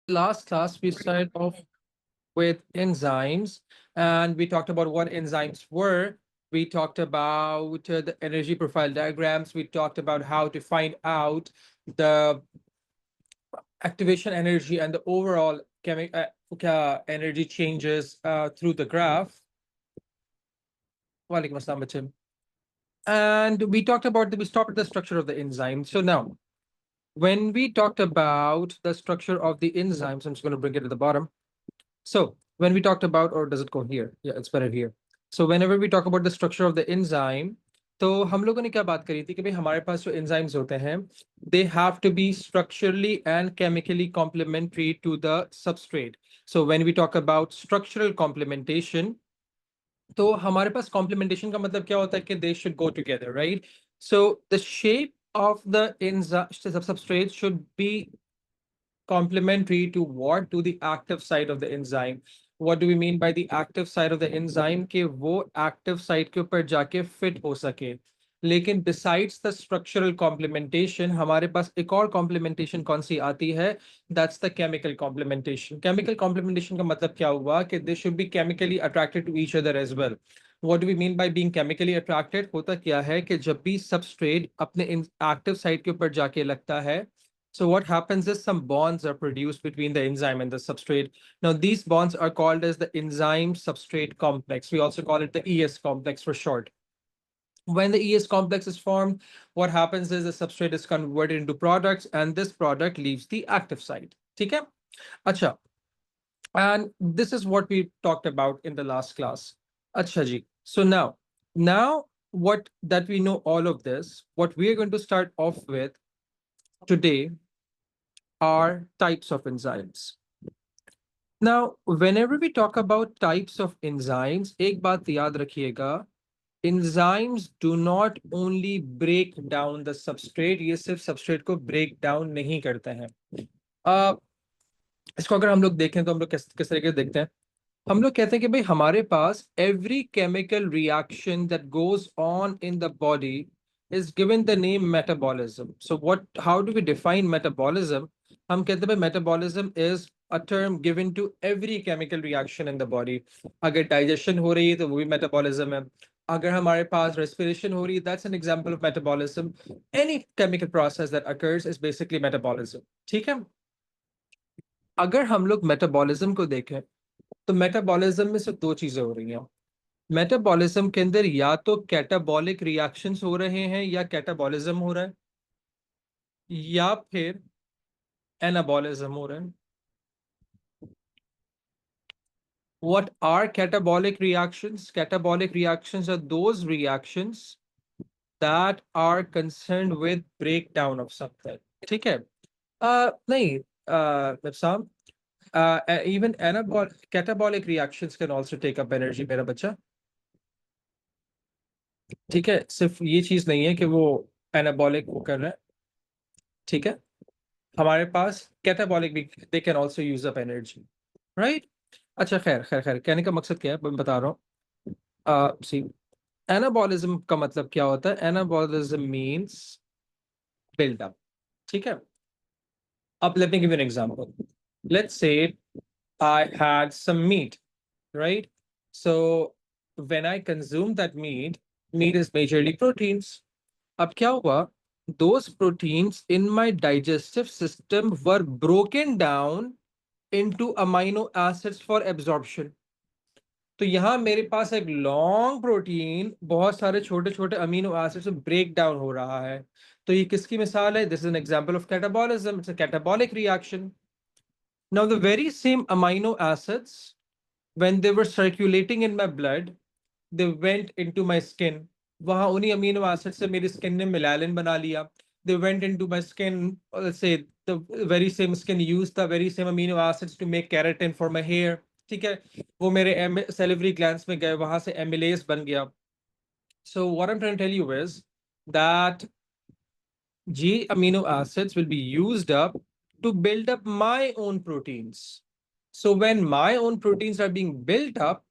Last class, we started off with enzymes and we talked about what enzymes were. We talked about the energy profile diagrams. We talked about how to find out the activation energy and the overall energy changes through the graph. Walaikum assalam, Bachim. And we talked about we stopped at the structure of the enzyme. So now, when we talked about the structure of the enzymes, I'm just going to bring it to the bottom. So when we talked about, or does it go here? Yeah, it's better here. So whenever we talk about the structure of the enzyme, तो हम लोगों ने क्या बात करी थी कि भाई हमारे पास जो enzymes होते हैं, they have to be structurally and chemically complementary to the substrate. So when we talk about structural complementation, तो हमारे पास complementation का मतलब क्या होता है कि they should go together, right? So the shape of the enzyme substrate should be complementary to what? To the active site of the enzyme. What do we mean by the active site of the enzyme? कि वो active site के ऊपर जाके fit हो सके. लेकिन besides the structural complementation, हमारे पास एक और complementation कौन सी आती है? That's the chemical complementation. Chemical complementation का मतलब क्या हुआ? कि they should be chemically attracted to each other as well. What do we mean by being chemically attracted? होता क्या है कि जब भी substrate अपने active site के ऊपर जाके लगता है, so what happens is some bonds are produced between the enzyme and the substrate. Now, these bonds are called as the enzyme substrate complex. We also call it the ES complex for short. When the ES complex is formed, what happens is the substrate is converted into products and this product leaves the active site. Okay? Acha. And this is what we talked about in the last class. Acha ji. So now what that we know all of this, what we are going to start off with today are types of enzymes. Now, whenever we talk about types of enzymes, एक बात याद रखिएगा, enzymes do not only break down the substrate, ये सिर्फ substrate को break down नहीं करते हैं. इसको अगर हम लोग देखें तो हम लोग किस तरीके से देखते हैं. हम लोग कहते हैं कि भाई हमारे पास every chemical reaction that goes on in the body is given the name metabolism. So how do we define metabolism? हम कहते हैं भाई metabolism is a term given to every chemical reaction in the body. अगर digestion हो रही है तो वो भी metabolism है. अगर हमारे पास respiration हो रही है, that's an example of metabolism. Any chemical process that occurs is basically metabolism. ठीक है? अगर हम लोग metabolism को देखें तो मेटाबॉलिज्म में सिर्फ दो चीजें हो रही हैं. मेटाबॉलिज्म के अंदर या तो कैटाबॉलिक रिएक्शंस हो रहे हैं या कैटाबॉलिज्म हो रहा है या फिर एनाबॉलिज्म हो रहा है. What are catabolic reactions? Catabolic reactions are those reactions that are concerned with breakdown of something. ठीक है? नहीं, Nafsam, even catabolic reactions can also take up energy, मेरा बच्चा. ठीक है, सिर्फ ये चीज नहीं है कि वो एनाबॉलिक वो कर रहे हैं. ठीक है, हमारे पास कैटाबॉलिक भी, they can also use up energy, right. अच्छा, खैर खैर खैर, कहने का मकसद क्या है मैं बता रहा हूँ. सी, एनाबॉलिज्म का मतलब क्या होता है? Anabolism means build up. ठीक है, अब let me give you an example. Let's say I had some meat, right. So when I consume that meat is majorly proteins. अब क्या हुआ? Those proteins in my digestive system were broken down into amino acids for absorption. तो यहां मेरे पास एक long protein बहुत सारे छोटे छोटे अमीनो एसिड से ब्रेक डाउन हो रहा है. तो ये किसकी मिसाल है? This is an example of catabolism. It's a catabolic reaction. Now the very same amino acids, when they were circulating in my blood, they went into my skin. वहां उन्हीं अमीनो एसिड से मेरी स्किन ने मिलालिन बना लिया. They went into my skin. Let's say the very same skin used the very same amino acids to make keratin for my hair. ठीक है, वो मेरे salivary glands में गए, वहां से amylase बन गया. So what I'm trying to tell you is that G amino acids will be used up to build up my own proteins. So when my own proteins are being built up,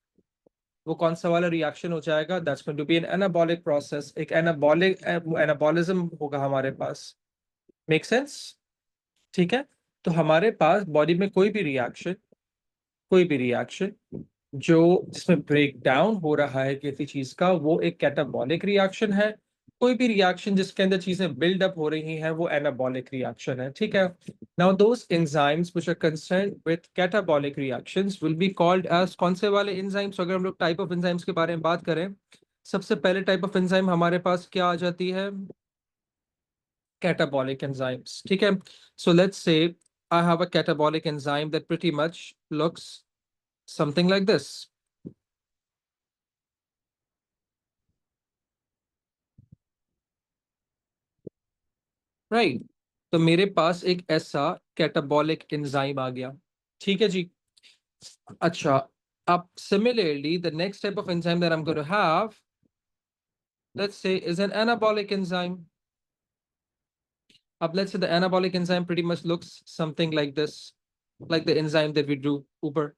वो कौन सा वाला reaction हो जाएगा? That's going to be an anabolic process. एक anabolism होगा हमारे पास. Make sense? ठीक है, तो हमारे पास बॉडी में कोई भी रिएक्शन जो जिसमें ब्रेक डाउन हो रहा है किसी चीज का, वो एक कैटाबॉलिक रिएक्शन है। कोई भी रिएक्शन जिसके अंदर चीजें बिल्डअप हो रही हैं वो एनाबॉलिक रिएक्शन है, ठीक है। Now those enzymes which are concerned with catabolic reactions will be called as, कौन से वाले एंजाइम्स? अगर हम लोग टाइप ऑफ एंजाइम्स के बारे में बात करें, सबसे पहले टाइप ऑफ एंजाइम हमारे पास क्या आ जाती है? catabolic enzymes, ठीक है। So let's say I have a catabolic enzyme that pretty much looks something like this, right? तो मेरे पास एक ऐसा कैटाबॉलिक एंजाइम आ गया, ठीक है जी। अच्छा, अब similarly the next type of enzyme that I'm going to have, let's say, is an anabolic enzyme. Up, let's say the anabolic enzyme pretty much looks something like this, like the enzyme that we drew ऊपर,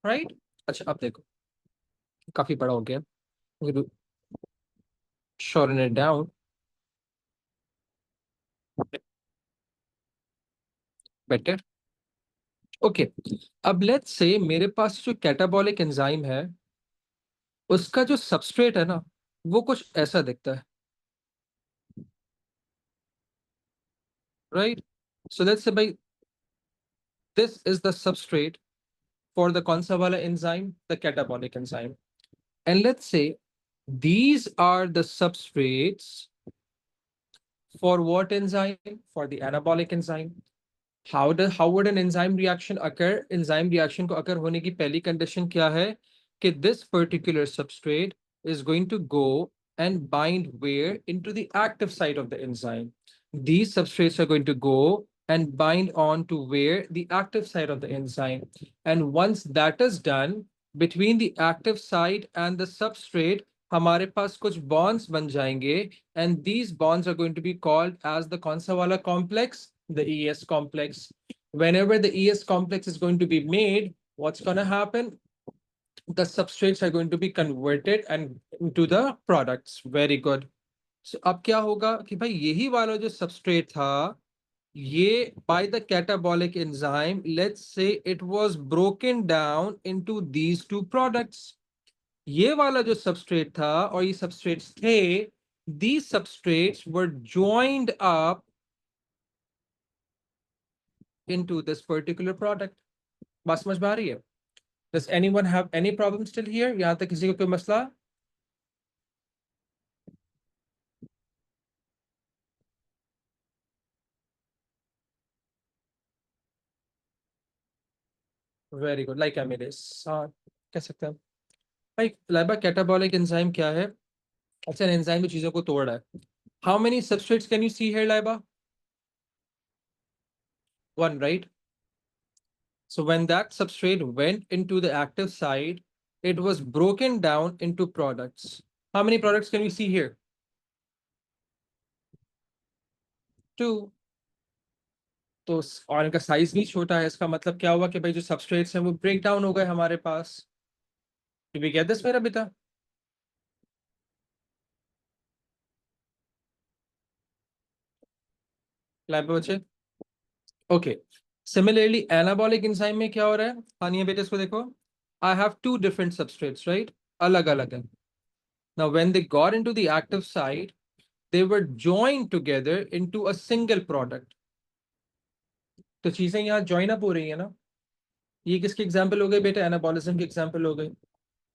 right? अच्छा, अब देखो काफी बड़ा हो गया, shorten it down, better. Okay, अब let's say मेरे पास जो कैटाबॉलिक एंजाइम है उसका जो सबस्ट्रेट है ना, वो कुछ ऐसा दिखता है, राइट? सो लेट्स से भाई this is the substrate for the कौन सा वाला enzyme? The catabolic enzyme. And let's say these are the substrates for what enzyme? For the anabolic enzyme. How would an enzyme reaction occur? Enzyme reaction को occur होने की पहली condition क्या है कि this particular substrate is going to go and bind where? Into the active site of the enzyme. These substrates are going to go and bind on to where? The active site of the enzyme. And once that is done, between the active site and the substrate, हमारे पास कुछ bonds बन जाएंगे, and these bonds are going to be called as the कौन सा वाला complex? The ES complex. Whenever the ES complex is going to be made, what's going to happen? The substrates are going to be converted and into the products. Very good. So अब क्या होगा कि भाई यही वाला जो substrate था, ये by the catabolic enzyme, let's say it was broken down into these two products. ये वाला जो substrate था और ये substrates थे, these substrates were joined up into this particular product. बात समझ में आ रही है? Does anyone have any problem still here? यहाँ तक किसी को कोई मसला? वेरी गुड, लाइक एमिलेस, हाँ कह सकते हैं। भाई लाइबा कैटाबॉलिक एंजाइम क्या है? अच्छा, एंजाइम जो चीजों को तोड़ रहा है। How many substrates can you see here Laiba? One, right? So when that substrate went into the active site, it was broken down into products. How many products can we see here? Two. तो और इनका size भी छोटा है, इसका मतलब क्या हुआ कि भाई जो सबस्ट्रेट्स हैं वो ब्रेक डाउन हो गए हमारे पास। Did we get this मेरा बेटा? लैब बच्चे, ओके। सिमिलरली एनाबॉलिक एंजाइम में क्या हो रहा है? हानिया बेटे इसको देखो, I have two different substrates, right? अलग अलग है। Now when they got into the active site, they were joined together into a single product. तो चीजें यहाँ जॉइन अप हो रही है ना। ये किसकी एग्जांपल हो गई बेटा? एनाबॉलिज्म की एग्जांपल हो गई।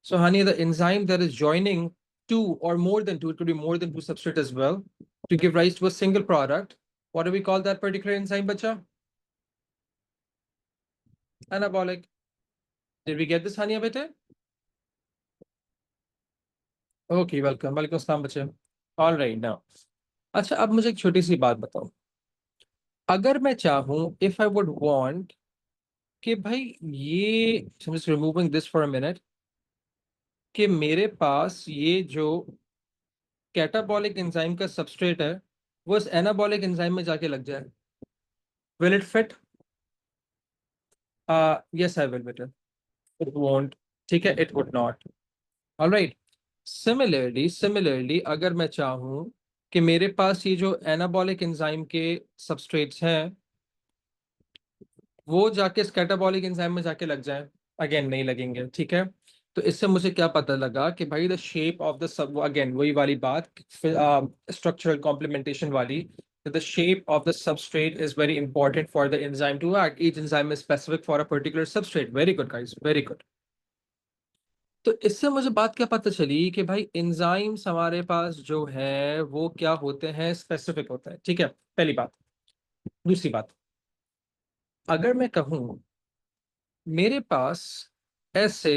सो हानिया the enzyme that is joining two or more than two, it could be more than two substrate as well, to give rise to a single product. What do we call that particular enzyme, bacha? Anabolic. Did we get this, Hania bete? Okay, welcome, वालेकुम अस्सलाम बच्चे। All right now, अच्छा अब मुझे एक छोटी सी बात बताओ। अगर मैं चाहूं, इफ आई वुड वांट कि भाई ये, just removing this for a minute, कि मेरे पास ये जो कैटाबॉलिक एंजाइम का सबस्ट्रेट है वो इस एनाबॉलिक एंजाइम में जाके लग जाए, will it fit? Yes I will better, it won't, ठीक है, it would not. All right, similarly अगर मैं चाहूं कि मेरे पास ये जो एनाबॉलिक एंजाइम के सबस्ट्रेट्स हैं वो जाके कैटाबॉलिक एंजाइम में जाके लग जाए? अगेन नहीं लगेंगे, ठीक है। तो इससे मुझे क्या पता लगा कि भाई the shape of the sub, again वही वाली बात, स्ट्रक्चरल कॉम्प्लीमेंटेशन वाली, that the shape of the substrate is very important for the enzyme to act. Each enzyme is specific for a particular substrate. Very good, guys. Very good. तो इससे मुझे बात क्या पता चली कि भाई एंजाइम्स हमारे पास जो है वो क्या होते हैं, स्पेसिफिक होता है, ठीक है, पहली बात। दूसरी बात, अगर मैं कहूं मेरे पास ऐसे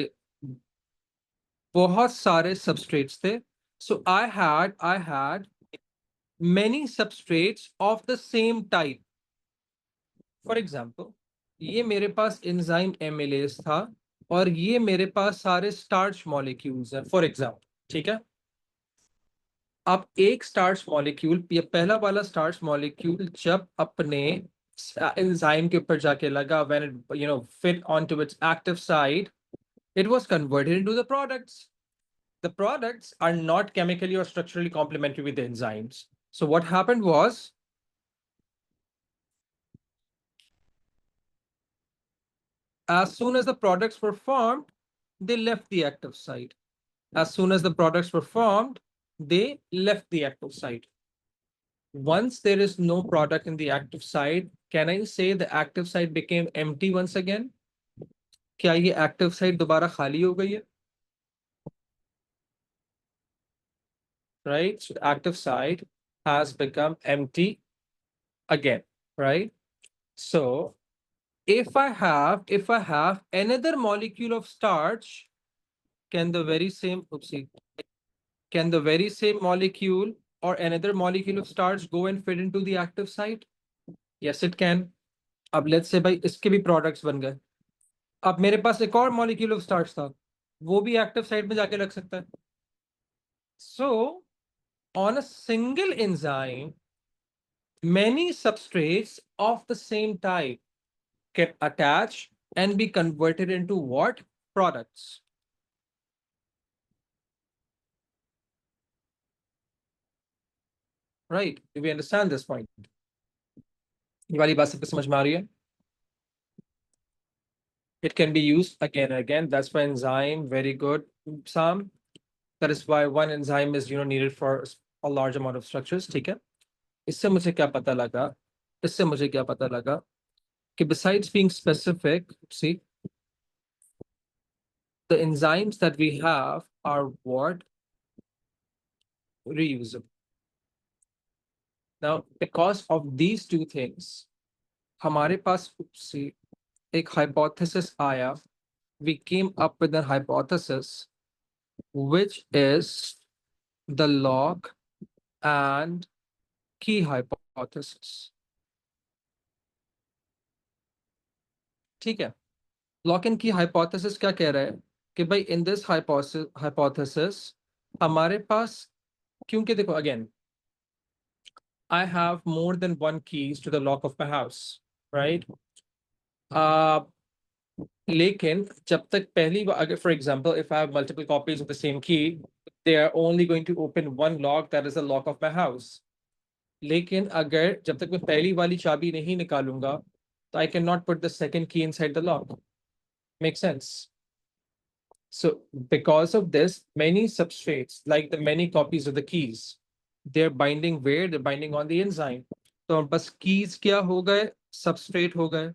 बहुत सारे सबस्ट्रेट्स थे, so I had many substrates of the same type. For example, ये मेरे पास एंजाइम एमिलेज था और ये मेरे पास सारे स्टार्च मॉलिक्यूल्स हैं, फॉर एग्जाम्पल, ठीक है। अब एक स्टार्च मॉलिक्यूल, ये पहला वाला स्टार्च मॉलिक्यूल जब अपने एंजाइम के ऊपर जाके लगा, when it fit onto it's active side, it was converted into the products. The products are not chemically or structurally complementary with the enzymes. So what happened was, as soon as the products were formed, they left the active site. As soon as the products were formed, they left the active site. Once there is no product in the active site, can I say the active site became empty once again? क्या ये active site दोबारा खाली हो गई है? Right? So the active site has become empty again, right? So if I have another molecule of starch, can the very same, oopsie, can the very same molecule or another molecule of starch go and fit into the active site? Yes, it can. अब let's say भाई इसके भी products बन गए, अब मेरे पास एक और molecule of starch था, वो भी active site में जाके लग सकता है। So on a single enzyme, many substrates of the same type can attach and be converted into what? Products. Right? Do we understand this point? ये वाली बात सबको समझ में आ रही है? It can be used again and again. That's why enzyme, very good, Sam. That is why one enzyme is needed for a large amount of structures. ठीक है? इससे मुझे क्या पता लगा? इससे मुझे क्या पता लगा कि besides being specific, see, the enzymes that we have are what? Reusable. Now, because of these two things, हमारे पास see, एक hypothesis आया. We came up with a hypothesis, which is the lock and key hypothesis. ठीक है, lock and की hypothesis क्या कह रहा है कि भाई इन दिस हाइपोथेसिस हमारे पास, क्योंकि देखो again, I have more than one keys to the lock of my house, right? लेकिन जब तक पहली बार, अगर for example if I have multiple copies of the same key, they are only going to open one lock, that is the lock of my house. लेकिन अगर जब तक मैं पहली वाली चाबी नहीं निकालूंगा, तो I can not put the second key inside the lock. Make sense? So because of this, many substrates, like the many copies of the keys, they're binding where? They're binding on the enzyme. So बस keys क्या हो गए? Substrate हो गए.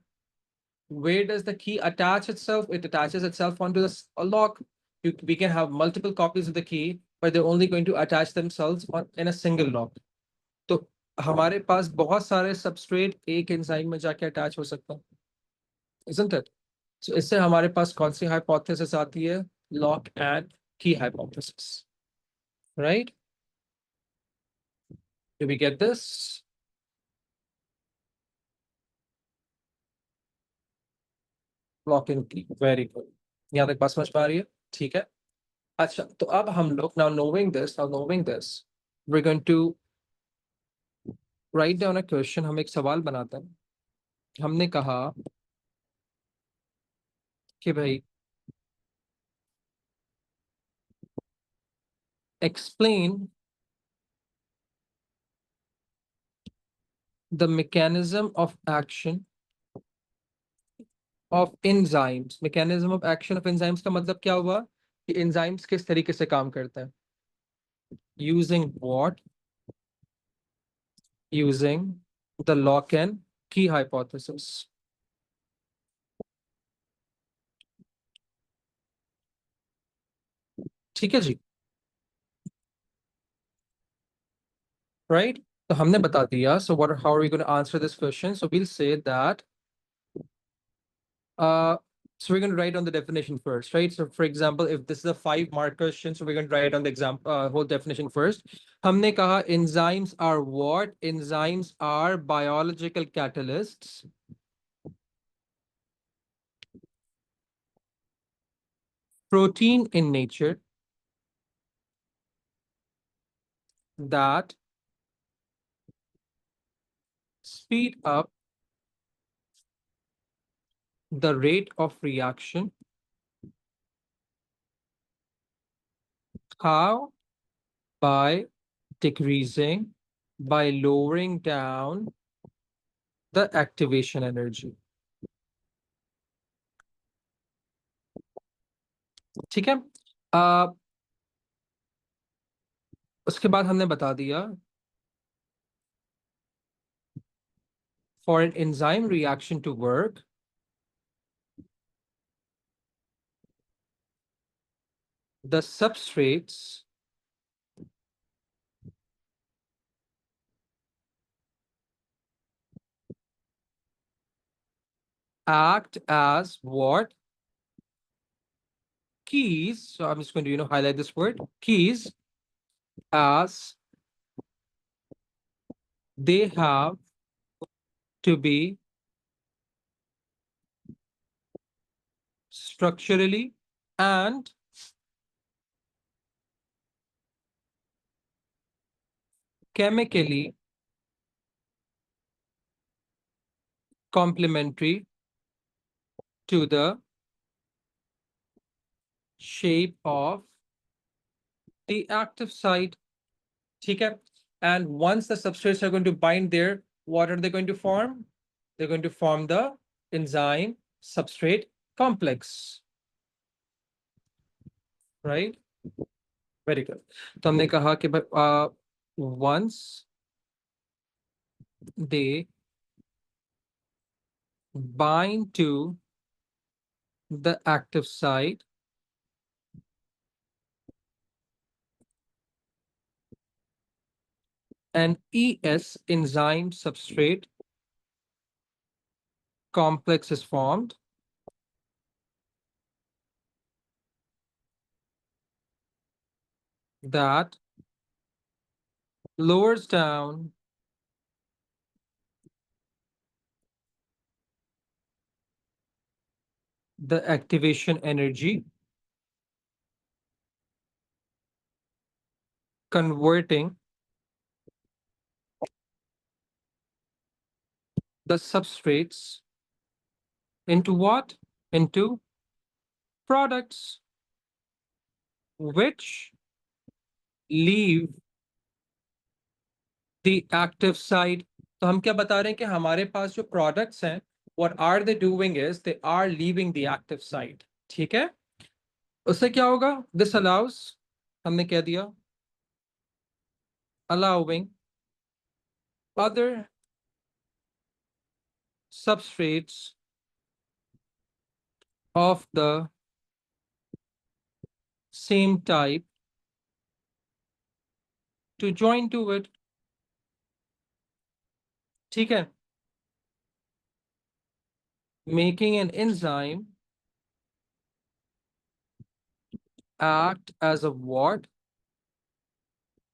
Where does the key attach itself? It attaches itself onto a lock. We can have multiple copies of the key, but they're only going to attach themselves in a single lock. तो हमारे पास बहुत सारे substrate एक enzyme में जाके attach हो सकता है, isn't it? So इससे हमारे पास कौन सी hypothesis आती है? Lock and key hypothesis, right? Do we get this? Lock and key, very good. यहाँ तक बात समझ पा रही है? ठीक है। अच्छा, तो अब हम लोग now knowing this, we're going to write down a question. हम एक सवाल बनाते हैं। हमने कहा कि भाई explain the mechanism of action of enzymes, mechanism of action of enzymes का मतलब क्या हुआ कि enzymes किस तरीके से काम करते हैं? Using what? Using the lock and key hypothesis. ठीक है जी, right? तो हमने बता दिया. So what? How are we going to answer this question? So we'll say that. So we're going to write on the definition first, right? So for example, if this is a 5-mark question, so we're going to write on the example whole definition first. हमने कहा enzymes are what? Enzymes are biological catalysts protein in nature that speed up the rate of reaction. How? By decreasing, by lowering down the activation energy. ठीक है. uh, उसके बाद हमने बता दिया for an enzyme reaction to work, the substrates act as what? Keys. So I'm just going to, highlight this word, keys, as they have to be structurally and chemically complementary to the shape of the active site. ठीक है. And once the substrates are going to bind there, what are they going to form? They're going to form the enzyme substrate complex. Right? Very good. तो हमने कहा कि once they bind to the active site, an ES enzyme substrate complex is formed that lowers down the activation energy, converting the substrates into what? Into products which leave the active site. तो हम क्या बता रहे हैं कि हमारे पास जो products हैं, what are they doing is they are leaving the active site. ठीक है. उससे क्या होगा? This allows, हमने क्या दिया? Allowing other substrates of the same type to join to it. ठीक है. Making an enzyme act as a what?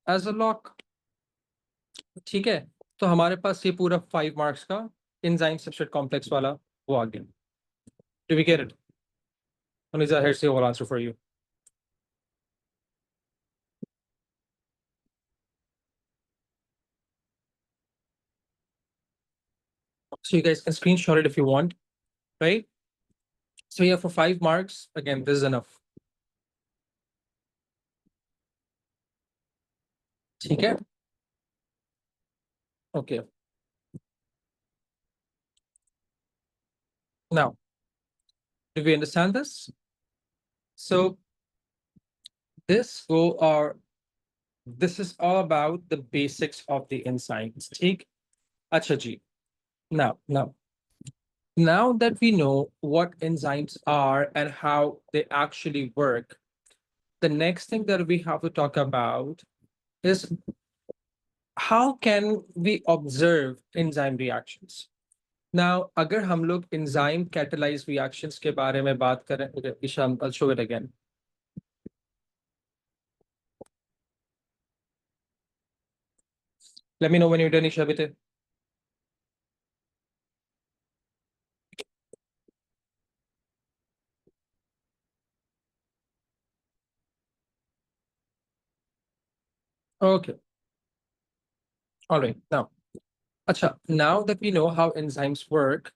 As a lock. ठीक है. तो हमारे पास ये पूरा 5 marks का enzyme substrate complex वाला वो आ गया. Do we get it? Anisa, here's the whole answer for you. So you guys can screenshot it if you want, right? So yeah, for 5 marks, again, this is enough. ठीक है. Okay. Now, Do we understand this? So this is all about the basics of the enzymes. ठीक? अच्छा जी. Now that we know what enzymes are and how they actually work, the next thing that we have to talk about is how can we observe enzyme reactions? Now, अगर हम लोग enzyme catalyzed reactions के बारे में बात करें, okay, Isham, I'll show it again. Let me know when you're done, Isha, with it. Okay, all right. Now that we know how enzymes work,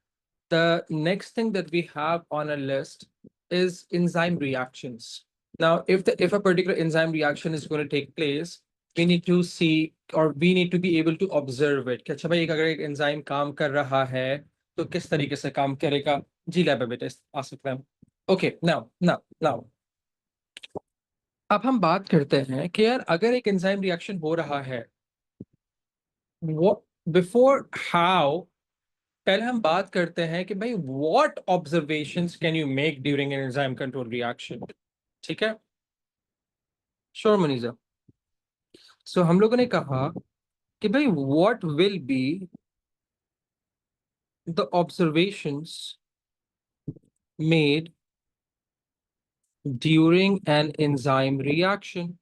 the next thing that we have on a list is enzyme reactions. Now, if a particular enzyme reaction is going to take place, we need to see or we need to be able to observe it. कि अच्छा भाई अगर एक enzyme काम कर रहा है तो किस तरीके से काम करेगा? जी लैब है बेटे आ सकते हैं. Okay, now अब हम बात करते हैं कि यार अगर एक enzyme reaction हो रहा है, what before how पहले हम बात करते हैं कि भाई what observations can you make during an enzyme control reaction. ठीक है, श्योर मनीजा. सो हम लोगों ने कहा कि भाई what will be the observations made during an enzyme reaction.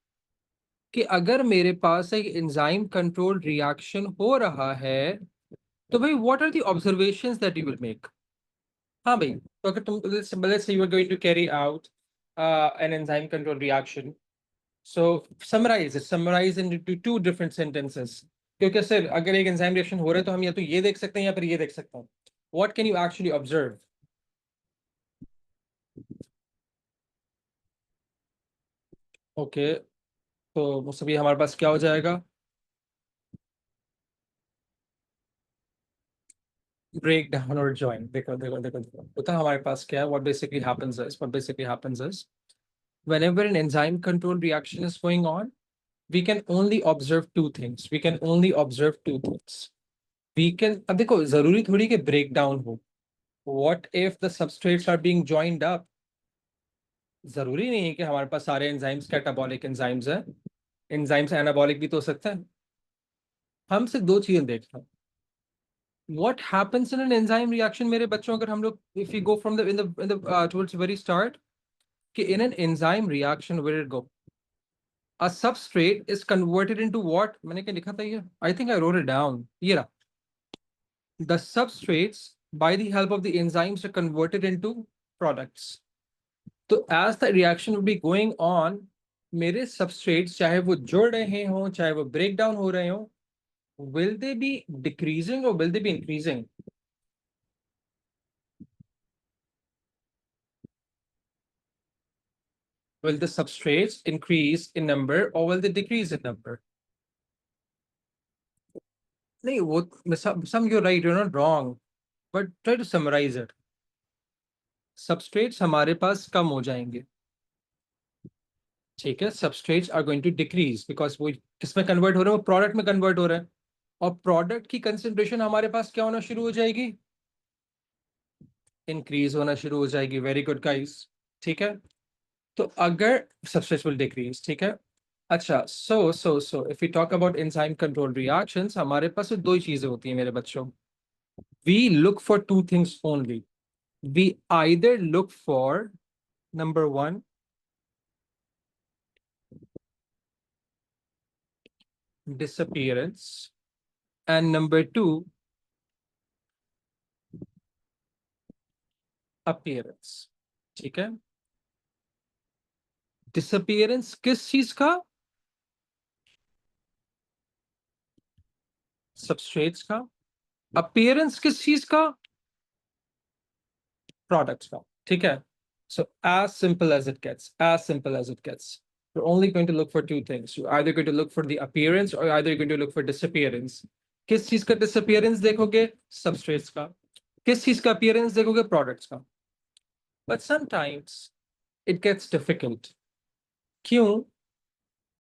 कि अगर मेरे पास एक enzyme control reaction हो रहा है तो भाई what are the observations that you will make. हाँ भाई, तो अगर तुम let's say you are going to carry out an enzyme control reaction. So summarize into two different sentences. क्योंकि सर अगर एक एंजाइम रिएक्शन हो रहा है तो हम या तो ये देख सकते हैं या फिर ये देख सकते हैं. What can you actually observe? Okay, तो वो सभी हमारे पास क्या हो जाएगा? ब्रेक डाउन और ज्वाइन. देखो देखो देखो देखो पता है हमारे पास क्या है? What basically happens is whenever an enzyme control reaction is going on, we can only observe two things. अब देखो जरूरी थोड़ी कि ब्रेक डाउन हो. What if the substrates are being joined up? जरूरी नहीं है कि हमारे पास सारे एंजाइम्स कैटाबॉलिक एंजाइम्स हैं. एंजाइम्स एनाबॉलिक भी तो हो सकते हैं. हम सिर्फ दो चीजें देखते हैं. What happens in an enzyme reaction मेरे बच्चों, अगर हम लोग if we go from the in the towards the very start, कि in an enzyme reaction where it go, a substrate is converted into what? मैंने क्या लिखा था ये? I think I wrote it down. ये रहा. The substrates by the help of the enzymes are converted into products. तो as the reaction will be going on, मेरे substrates चाहे वो जुड़ रहे हों चाहे वो break down हो रहे हों, will they be decreasing or will they be increasing? Will the substrates increase in number or will they decrease in number? नहीं वो some you're right, you're not wrong, but try to summarize it. Substrates हमारे पास कम हो जाएंगे. ठीक है, substrates are going to decrease because वो किसमें convert हो रहे हैं? वो product में convert हो रहे हैं. और प्रोडक्ट की कंसेंट्रेशन हमारे पास क्या होना शुरू हो जाएगी? इंक्रीज होना शुरू हो जाएगी. Very good guys. ठीक है, तो अगर सबस्ट्रेट्स विल डिक्रीज. ठीक है, अच्छा so if we talk about enzyme control reactions, हमारे पास दो ही चीजें होती हैं मेरे बच्चों. We look for two things only. We either look for number one disappearance and number two appearance. ठीक है, डिसअपियरेंस किस चीज का? सबस्ट्रेट्स का. अपीयरेंस किस चीज का? प्रोडक्ट्स का. ठीक है, so as simple as it gets, you're only going to look for two things. You're either going to look for the appearance or either you're going to look for disappearance. किस चीज का disappearance देखोगे? Substrates का. किस चीज का appearance देखोगे? Products का. but sometimes it gets difficult. क्यों?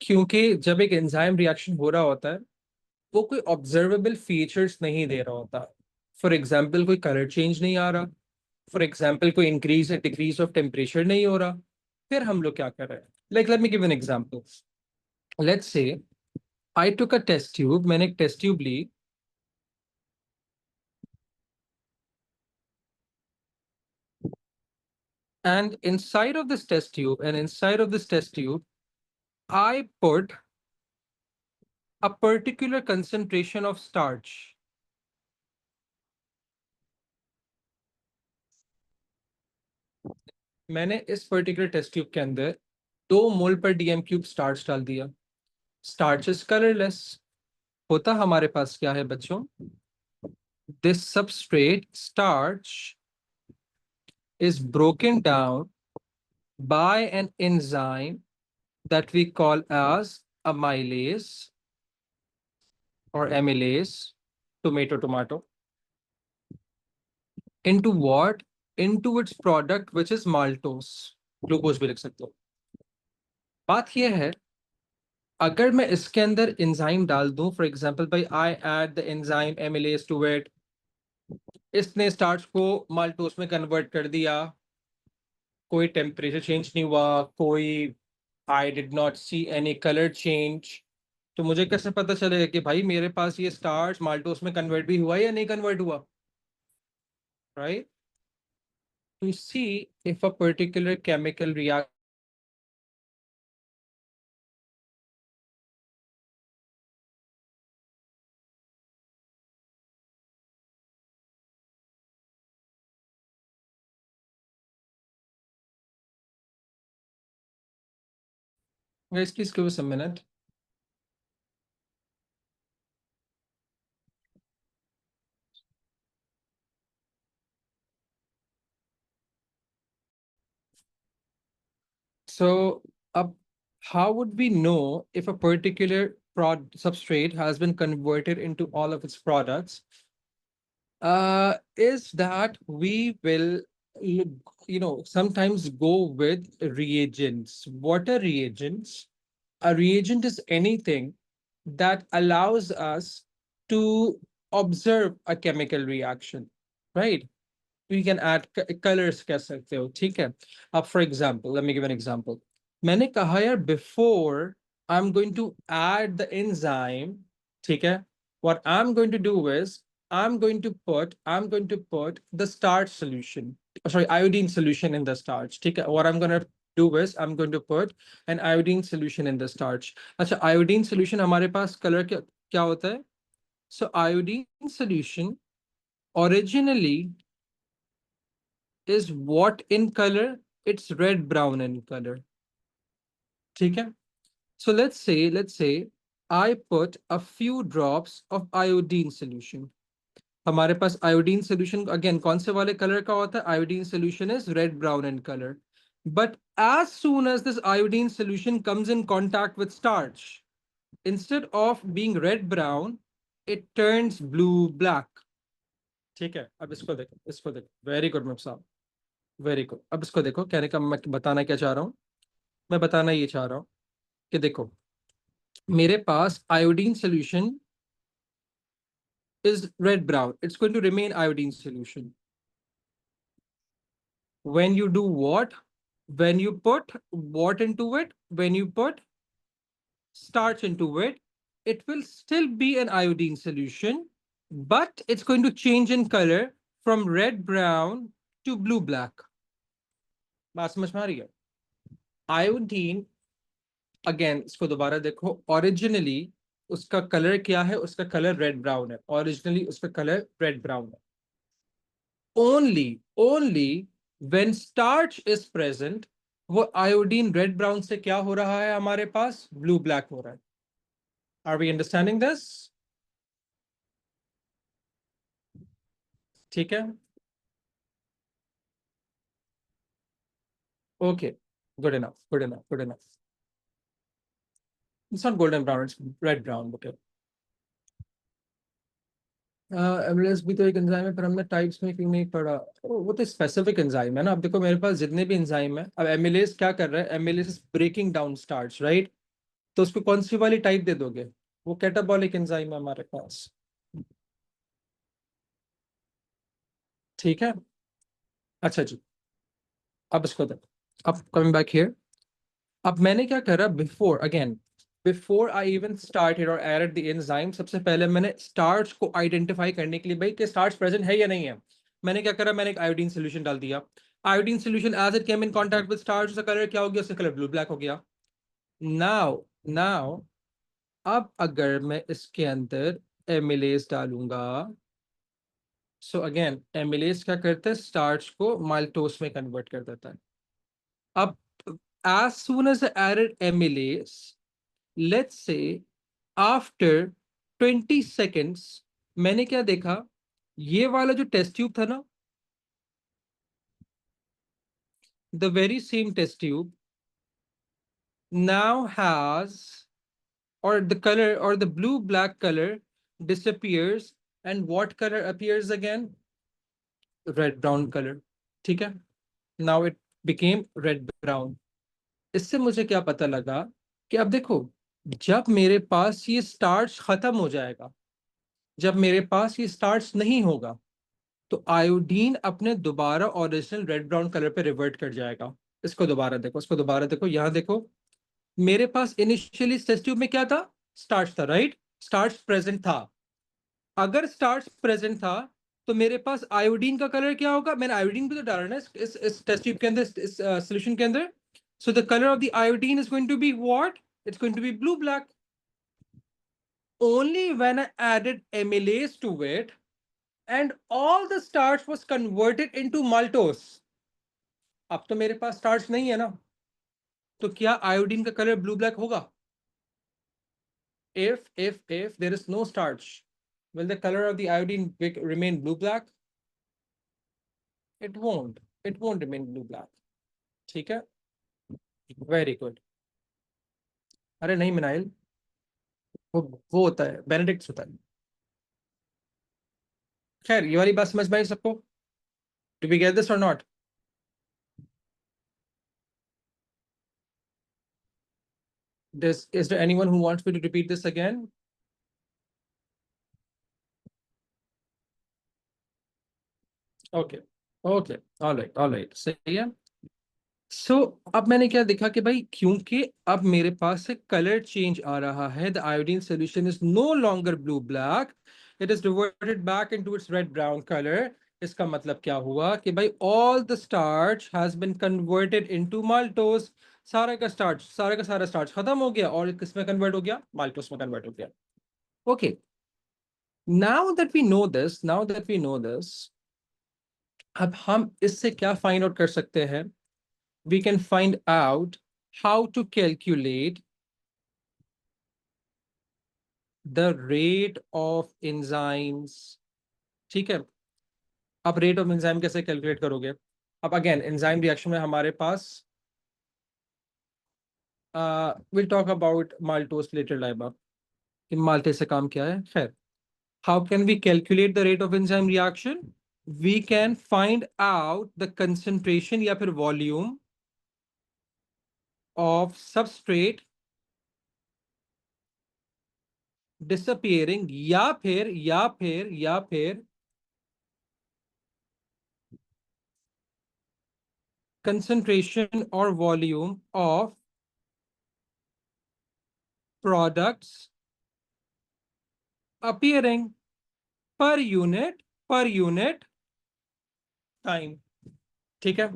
क्योंकि जब एक एंजाइम रिएक्शन हो रहा होता है, वो कोई ऑब्जर्वेबल फीचर्स नहीं दे रहा होता. फॉर एग्जाम्पल कोई कलर चेंज नहीं आ रहा, फॉर एग्जाम्पल कोई इंक्रीज या डिक्रीज ऑफ टेम्परेचर नहीं हो रहा. फिर हम लोग क्या कर रहे हैं? Like let me give an example. Let's say I took a test tube. मैंने एक टेस्ट ट्यूब ली, and inside of this test tube, I put a particular concentration of starch. मैंने इस पर्टिकुलर टेस्ट ट्यूब के अंदर 2 मोल पर DM cube starch डाल दिया. Starch is colourless. होता हमारे पास क्या है बच्चों? This substrate starch is broken down by an enzyme that we call as amylase or amylase, tomato, into what? Into its product, which is maltose. Glucose भी लिख सकते हो. बात यह है, अगर मैं इसके अंदर एंजाइम डाल दूं, फॉर एग्जांपल भाई I add the enzyme amylase to it, इसने स्टार्च को माल्टोस में कन्वर्ट कर दिया, कोई टेम्परेचर चेंज नहीं हुआ, कोई I did not see any colour change, तो मुझे कैसे पता चलेगा कि भाई मेरे पास ये स्टार्च माल्टोस में कन्वर्ट भी हुआ या नहीं कन्वर्ट हुआ? Right. To see if a particular chemical react. Guys, please give us a minute. So, how would we know if a particular substrate has been converted into all of its products? Is that we will, sometimes go with reagents. What are reagents? A reagent is anything that allows us to observe a chemical reaction, right? We can add colors कह सकते हो, ठीक है? अब for example, let me give an example. मैंने कहा यार before I'm going to add the enzyme, ठीक है? What I'm going to do is I'm going to put the starch solution, sorry, iodine solution in the starch, ठीक है? What I'm going to do is I'm going to put an iodine solution in the starch. अच्छा, iodine solution हमारे पास color क्या क्या होता है? So iodine solution originally is what in color? It's red brown in color. ठीक है? So let's say I put a few drops of iodine solution. हमारे पास iodine solution again कौन से वाले color का होता है? Iodine solution is red brown in color. But as soon as this iodine solution comes in contact with starch, instead of being red brown, it turns blue black. ठीक है? अब इसको देखो. Very good, मुफ साहब. Very good. अब इसको देखो, कहने का मैं बताना क्या चाह रहा हूँ. मैं बताना ये चाह रहा हूँ कि देखो, मेरे पास iodine solution is red brown. It's going to remain iodine solution. When you do what? When you put what into it? When you put starch into it, it will still be an iodine solution, but it's going to change in color from red brown to blue black. बात समझ में आ रही है? Iodine, again इसको दोबारा देखो, originally उसका colour क्या है? उसका कलर रेड ब्राउन है. ओरिजिनली उसका कलर रेड ब्राउन है. Only when starch is present, वो आयोडीन रेड ब्राउन से क्या हो रहा है? हमारे पास ब्लू ब्लैक हो रहा है. Are we understanding this? ठीक है. Okay. Good enough. It's not golden brown, it's red brown. Okay. Amylase भी तो एक एंजाइम है, पर हमने टाइप्स में क्यों नहीं पढ़ा? वो तो स्पेसिफिक एंजाइम है ना। अब देखो मेरे पास जितने भी एंजाइम है, अब एमिलेज क्या कर रहा है? Amylase is breaking down starch, right? तो उसको कौन सी वाली टाइप दे दोगे? वो कैटाबॉलिक एंजाइम है हमारे पास। ठीक है। अच्छा जी। अब इसको दे, अब कमिंग बैक हियर। अब मैंने क्या करा? Before again, before I even started और एडेड द एंजाइम, सबसे पहले मैंने स्टार्च को आइडेंटिफाई करने के लिए, भाई कि स्टार्च प्रेजेंट है या नहीं है, मैंने क्या करा? मैंने एक आयोडीन सोल्यूशन डाल दिया। Iodine solution as it came in contact with starch, उसका कलर क्या हो गया? उसका कलर ब्लू ब्लैक हो गया। नाउ नाउ अब अगर मैं इसके अंदर एमिलेज डालूंगा, सो अगेन एमिलेज क्या करता है? स्टार्च को माल्टोस में कन्वर्ट कर देता है। अब as soon as I added amylase, let's say after 20 seconds, मैंने क्या देखा? ये वाला जो टेस्ट ट्यूब था ना, the very same test tube now has, or the color or the blue black color disappears, and what color appears again? Red brown color. ठीक है? Now it became red brown. इससे मुझे क्या पता लगा? कि अब देखो, जब मेरे पास ये स्टार्च खत्म हो जाएगा, जब मेरे पास ये स्टार्च नहीं होगा, तो आयोडीन अपने दोबारा ओरिजिनल रेड ब्राउन कलर पे रिवर्ट कर जाएगा। इसको दोबारा देखो, इसको दोबारा देखो, यहां देखो। मेरे पास इनिशियली टेस्ट ट्यूब में क्या था? स्टार्च था, राइट? स्टार्च प्रेजेंट था। अगर स्टार्च प्रेजेंट था, तो मेरे पास आयोडीन का कलर क्या होगा? मैंने आयोडीन भी तो डाला ना इस टेस्ट ट्यूब के अंदर, इस सोल्यूशन के अंदर। So the colour of the iodine is going to be what? It's going to be blue black. Only when I added amylase to it and all the starch was converted into maltose. अब तो मेरे पास starch नहीं है ना, तो क्या iodine का colour blue black होगा? If there is no starch, will the color of the iodine remain blue black? It won't. It won't remain blue black. ठीक है? Very good. अरे नहीं मिनाइल, वो होता है, बेनेडिक्ट होता है। खैर, ये वाली बात समझ में आई सबको? डू वी गेट दिस और not? Is there anyone who wants me to repeat this again? Okay, okay, alright, सही है। सो अब मैंने क्या देखा कि भाई, क्योंकि अब मेरे पास से कलर चेंज आ रहा है, the iodine solution is no longer blue black, it is reverted back into its red brown colour. इसका मतलब क्या हुआ? कि भाई all the starch has been converted into maltose. सारा का सारा स्टार्च खत्म हो गया और किसमें कन्वर्ट हो गया? माल्टोस में कन्वर्ट हो गया। Okay, now that we know this, अब हम इससे क्या फाइंड आउट कर सकते हैं? We can find out how to calculate the rate of enzymes. ठीक है? अब रेट ऑफ एंजाइम कैसे कैलकुलेट करोगे? अब अगेन एंजाइम रिएक्शन में हमारे पास will talk about maltose later लाइबा, कि माल्टे से काम क्या है। खैर, how can we calculate the rate of enzyme reaction? We can find out the concentration या फिर वॉल्यूम ऑफ सबस्ट्रेट डिसअपियरिंग, या फिर concentration or volume of products appearing per unit time। ठीक है?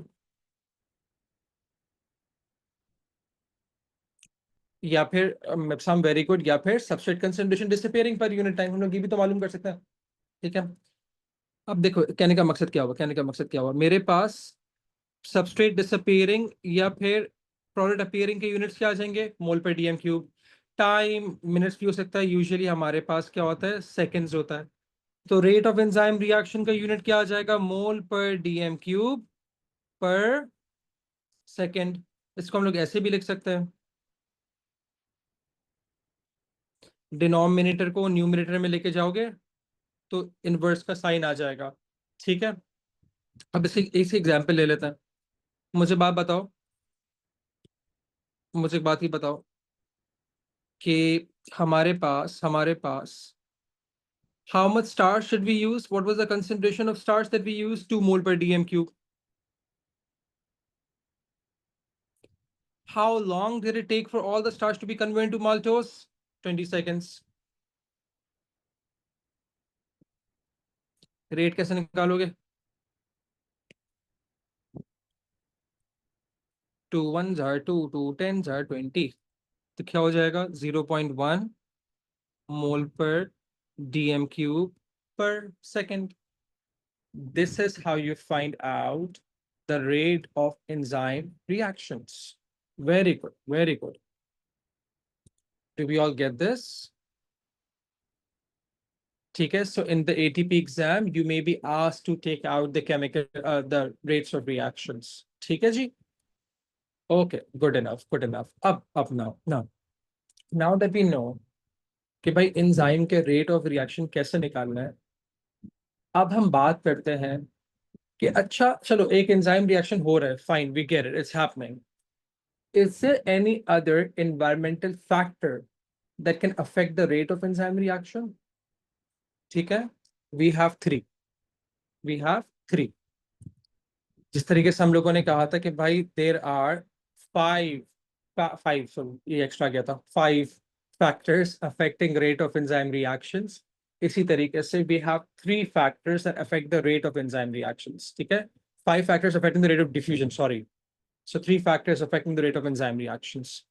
या फिर सम वेरी गुड, या फिर substrate concentration disappearing per unit time, हम लोग ये भी तो मालूम कर सकते हैं। ठीक है? अब देखो कहने का मकसद क्या हुआ, मेरे पास सबस्ट्रेट डिसअपियरिंग या फिर प्रोडक्ट अपीयरिंग के यूनिट्स क्या आ जाएंगे? मोल पर डीएम क्यूब। टाइम मिनट्स भी हो सकता है, यूजुअली हमारे पास क्या होता है? सेकेंड्स होता है। तो रेट ऑफ एंजाइम रिएक्शन का यूनिट क्या आ जाएगा? मोल पर डीएम क्यूब पर सेकेंड। इसको हम लोग ऐसे भी लिख सकते हैं, डिनोमिनेटर को न्यूमरेटर में लेके जाओगे तो इनवर्स का साइन आ जाएगा। ठीक है, अब इसे इसी एग्जाम्पल ले लेते हैं। मुझे बात बताओ, मुझे एक बात ही बताओ कि हमारे पास how much stars should we use? What was the concentration of stars that we used? 2 mole per dm cube. How long did it take for all the stars to be converted to maltose? 20 seconds. Rate कैसे निकालोगे? 2 1s are 2, 2 10s are 20. तो क्या हो जाएगा? 0.1 मोल पर DM cube पर second. This is how you find out the rate of enzyme reactions. Very good, very good. Do we all get this? Okay, so in the ATP exam, you may be asked to take out the rates of reactions. Okay, ji? Okay, good enough, good enough. Up now that we know कि भाई enzyme के rate of reaction कैसे निकालना है, अब हम बात करते हैं कि अच्छा चलो एक enzyme reaction हो रहा है, fine, we get it, it's happening. Is there any other environmental factor that can affect the rate of enzyme reaction? ठीक है, we have three. जिस तरीके से हम लोगों ने कहा था कि भाई देर आर फाइव फाइव ये एक्स्ट्रा गया था, 5 factors affecting rate of enzyme reactions. इसी तरीके से we have 3 factors that affect the rate of enzyme reactions. ठीक है, 5 factors affecting the rate of diffusion, sorry. So 3 factors affecting the rate of enzyme reactions.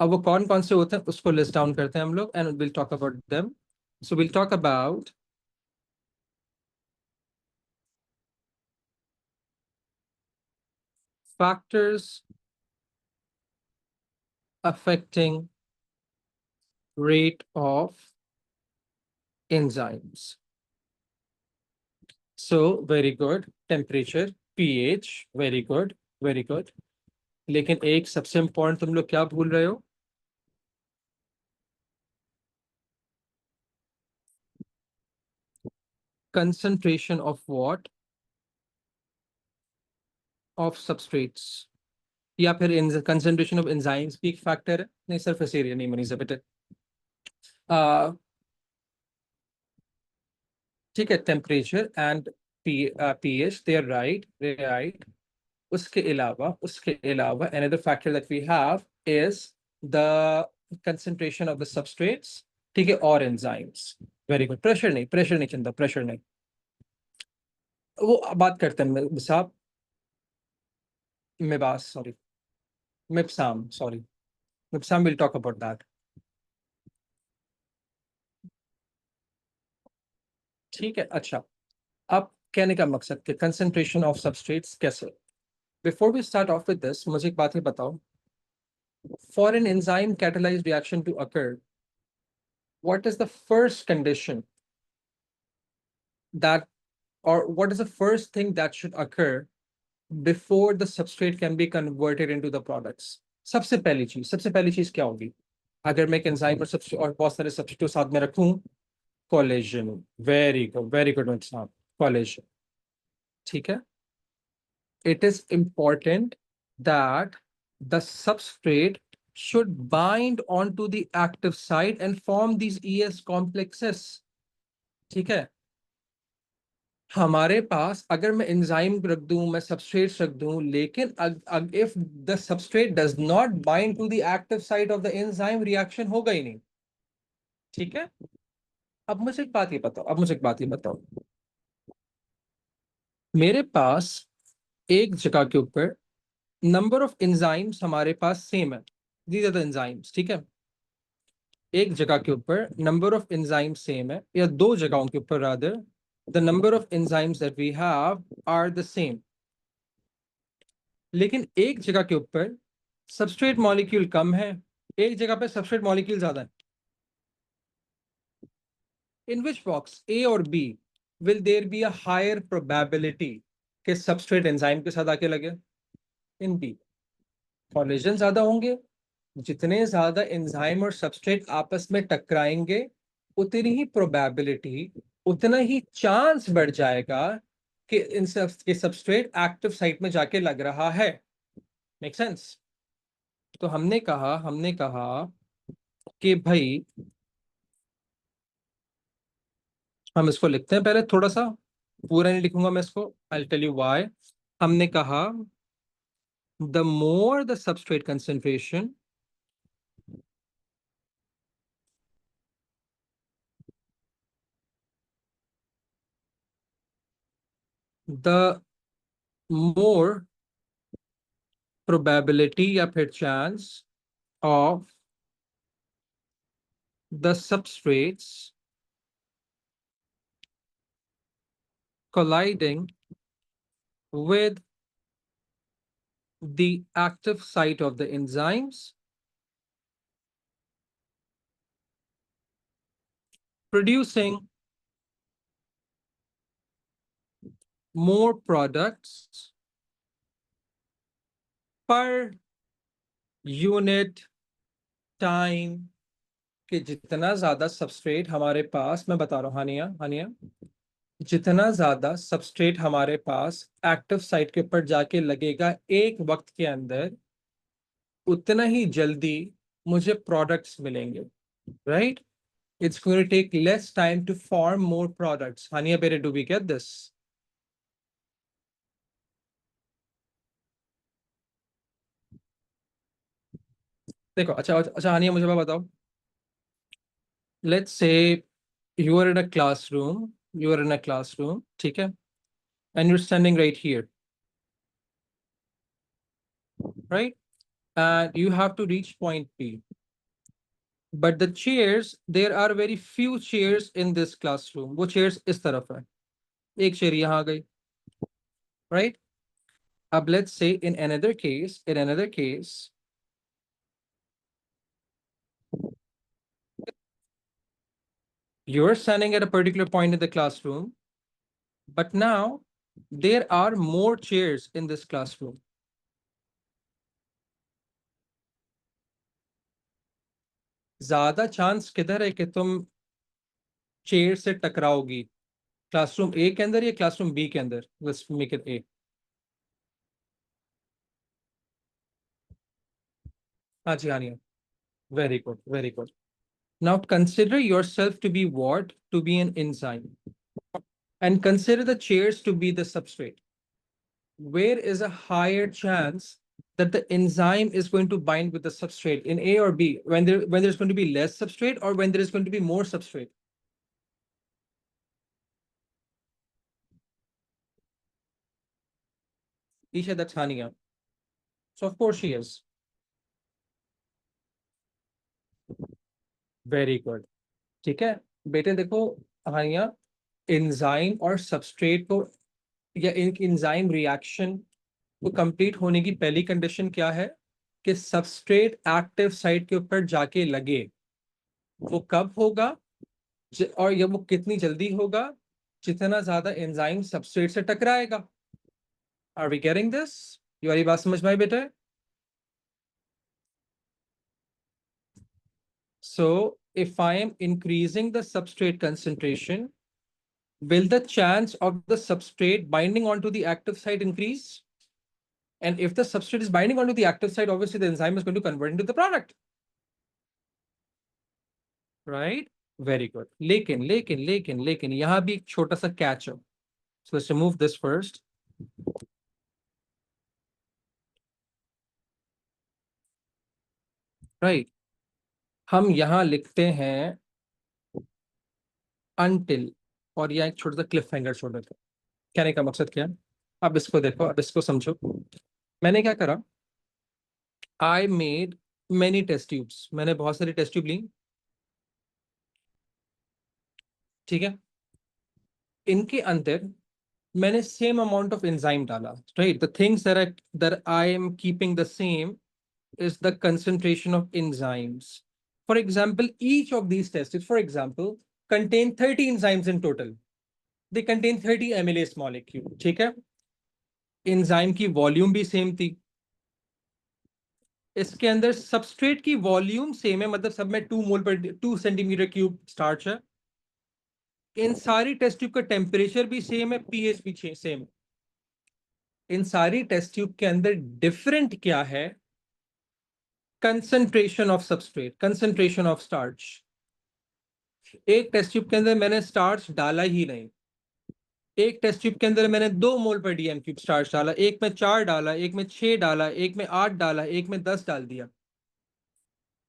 अब वो कौन कौन से होते हैं उसको लिस्ट डाउन करते हैं हम लोग and we'll talk about them. So we'll talk about factors affecting rate of enzymes. So very good. Temperature, pH, very good, very good. लेकिन एक सबसे important तुम लोग क्या भूल रहे हो? Concentration of what? Of substrates. या फिर concentration of enzymes भी एक factor है? नहीं, surface area नहीं मनी बेटे. ठीक है, temperature and pH, they are right. उसके अलावा another factor that we have is the concentration of the substrates. ठीक है, और enzymes. Very good. pressure नहीं चंदा, pressure नहीं. वो बात करते हैं मिसाब मिबास सॉरी मिप्साम सॉरी मिप्साम will talk about that. ठीक है, अच्छा अब कहने का मकसद कि concentration of substrates कैसे. Before we start off with this, मुझे एक बात ही बताओ. For an enzyme catalyzed reaction to occur, what is the first condition that, or what is the first thing that should occur before the substrate can be converted into the products? सबसे पहली चीज क्या होगी अगर मैं एक enzyme और बहुत सारे सब्स्टिट्यूट साथ में रखूं? कोलेजन. वेरी गुड साहब, कोलेजन. ठीक है, it is important that the substrate should bind onto the active site and form these ES complexes. ठीक है, हमारे पास अगर मैं एंजाइम रख दूं, मैं सबस्ट्रेट रख दूं, लेकिन if the substrate does not bind to the active site of the enzyme, reaction होगा ही नहीं. ठीक है, अब मुझे एक बात ये बताओ, मेरे पास एक जगह के ऊपर नंबर ऑफ एंजाइम्स हमारे पास सेम है. These are the enzymes. ठीक है, एक जगह के ऊपर नंबर ऑफ एंजाइम्स सेम है, या दो जगहों के ऊपर rather the number of enzymes that we have are the same. लेकिन एक जगह के ऊपर सबस्ट्रेट मॉलिक्यूल कम है, एक जगह पे सबस्ट्रेट मॉलिक्यूल ज्यादा है. इन विच बॉक्स, ए और B, will there be a higher probability कि सबस्ट्रेट एंजाइम के साथ आके लगे? In B. कॉलिजन ज्यादा होंगे, जितने ज्यादा एंजाइम और सबस्ट्रेट आपस में टकराएंगे उतनी ही प्रोबेबिलिटी उतना ही चांस बढ़ जाएगा कि इन सब के सबस्ट्रेट एक्टिव साइट में जाके लग रहा है। Make sense? तो हमने कहा कि भाई हम इसको लिखते हैं, पहले थोड़ा सा, पूरा नहीं लिखूंगा मैं इसको, आई टेल यू व्हाई। हमने कहा the more the substrate concentration, the more probability या फिर chance of the substrates colliding with the active site of the enzymes, producing more products per unit time। कि जितना ज्यादा सबस्ट्रेट हमारे पास, मैं बता रहा हूँ हानिया, हानिया, जितना ज्यादा सबस्ट्रेट हमारे पास एक्टिव साइट के ऊपर जाके लगेगा एक वक्त के अंदर, उतना ही जल्दी मुझे प्रोडक्ट्स मिलेंगे। Right? It's going to take less time to form more products. Hania, better, do we get this? देखो, अच्छा अच्छा हानिया, मुझे बताओ, let's say you are in a classroom, ठीक है, and you're standing right here, right? And you have to reach point P. But the chairs, there are very few chairs in this classroom. वो chairs इस तरफ है, एक chair यहाँ आ गई, right? अब let's say in another case, you're standing at a particular point in the classroom, but now there are more chairs in this classroom. ज्यादा chance किधर है कि तुम चेयर से टकराओगी, क्लासरूम ए के अंदर या क्लासरूम बी के अंदर? Let's make it A. हाँ जी, हाँ जी, very good, very good. Now consider yourself to be what, to be an enzyme, and consider the chairs to be the substrate. Where is a higher chance that the enzyme is going to bind with the substrate, in A or B, when there's going to be less substrate or when there is going to be more substrate? Isha, that's Hania. So of course she is. Very good. ठीक है बेटे, देखो हानिया, enzyme और substrate को, या enzyme reaction को complete होने की पहली कंडीशन क्या है? कि सबस्ट्रेट एक्टिव साइट के ऊपर जाके लगे। वो कब होगा और ये वो कितनी जल्दी होगा? जितना ज्यादा एंजाइम सबस्ट्रेट से टकराएगा। Are we getting this? ये वाली बात समझ में आई बेटे? So if I am increasing the substrate concentration, will the chance of the substrate binding onto the active site increase? And if the substrate is binding onto the active site, obviously the enzyme is going to convert into the product, right? Very good. लेकिन यहां भी एक छोटा सा catch है. So let's remove this first. Right? हम यहां लिखते हैं until, और यह एक छोटा सा क्लिफ हैंगर छोड़ देते हैं। कहने का मकसद क्या है? अब इसको देखो, अब इसको समझो। मैंने क्या करा? I made many test tubes. मैंने बहुत सारी टेस्ट ट्यूब ली, ठीक है। इनके अंदर मैंने सेम अमाउंट ऑफ एंजाइम डाला, right? The things that I am keeping the same is the concentration of enzymes. For example, each of these tests, for example, contain 30 enzymes in total. They contain 30 amylase molecule, ठीक है। Enzyme की volume भी same थी, इसके अंदर substrate की volume same है, मतलब सब में 2 मोल पर 2 सेंटीमीटर क्यूब स्टार्च है। इन सारी टेस्ट ट्यूब का टेम्परेचर भी सेम है, पीएच भी सेम है। इन सारी टेस्ट ट्यूब के अंदर डिफरेंट क्या है? Concentration of substrate, concentration of starch. एक टेस्ट ट्यूब के अंदर मैंने स्टार्च डाला ही नहीं, एक टेस्ट ट्यूब के अंदर मैंने 2 मोल पर डीएम क्यूब स्टार्च डाला, एक में 4 डाला, एक में 6 डाला, एक में 8 डाला, एक में 10 डाल दिया।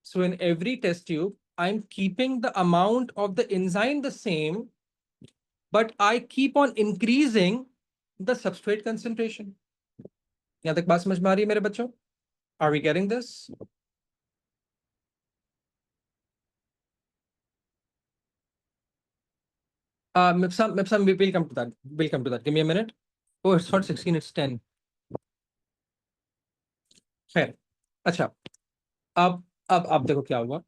So in every test tube, I'm keeping the amount of the enzyme the same, but I keep on increasing the substrate concentration. यहां तक बात समझ में आ रही है मेरे बच्चों? Are we getting this? Mipsam, we'll come to that. We'll come to that. Give me a minute. Oh, it's not 16, it's 10. खैर, अच्छा, अब देखो क्या हुआ।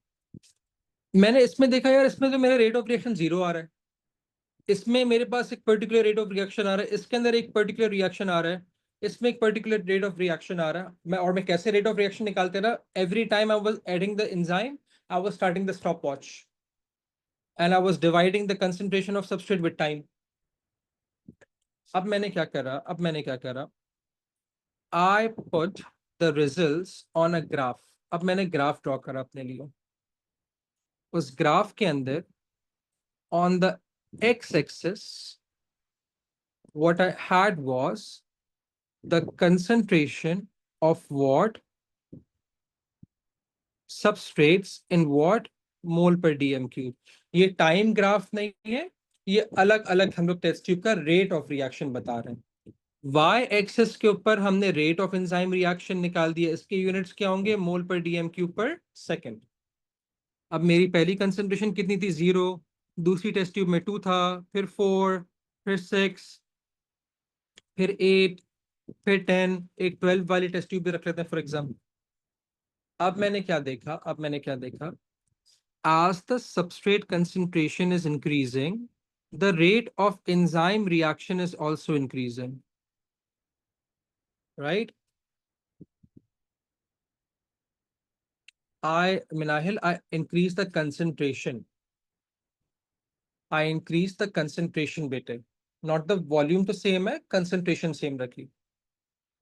मैंने इसमें देखा यार, इसमें तो मेरा रेट ऑफ रिएक्शन 0 आ रहा है। इसमें मेरे पास एक पर्टिकुलर रेट ऑफ रिएक्शन आ रहा है, इसके अंदर एक पर्टिकुलर रिएक्शन आ रहा है, इसमें एक पर्टिकुलर रेट ऑफ रिएक्शन आ रहा है। मैं कैसे रेट ऑफ रिएक्शन निकालते ना, every time I was adding the enzyme, I was starting the stop watch and I was dividing the concentration of substrate with time. अब मैंने क्या करा, I put the results on a graph. अब मैंने graph draw करा अपने लिए। उस ग्राफ के अंदर on the x axis what I had was the concentration of what substrates in what mole per dm cube। ये टाइम ग्राफ नहीं है, ये अलग अलग हम लोग टेस्ट ट्यूब का रेट ऑफ रिएक्शन बता रहे हैं। वाई एक्सेस के ऊपर हमने रेट ऑफ एंजाइम रिएक्शन निकाल दिया, इसके यूनिट्स क्या होंगे? मोल पर डीएम क्यूब पर सेकेंड। अब मेरी पहली कंसेंट्रेशन कितनी थी? 0। दूसरी टेस्ट ट्यूब में 2 था, फिर 4, फिर 6, फिर 8, फिर 10, एक 12 वाली टेस्ट ट्यूब भी रख लेते हैं फॉर एग्जाम्पल। अब मैंने क्या देखा, as the substrate concentration is increasing, the rate of enzyme reaction is also increasing, right? I increase the concentration. I increase the concentration बेटे, not the volume तो same है, concentration same रखी।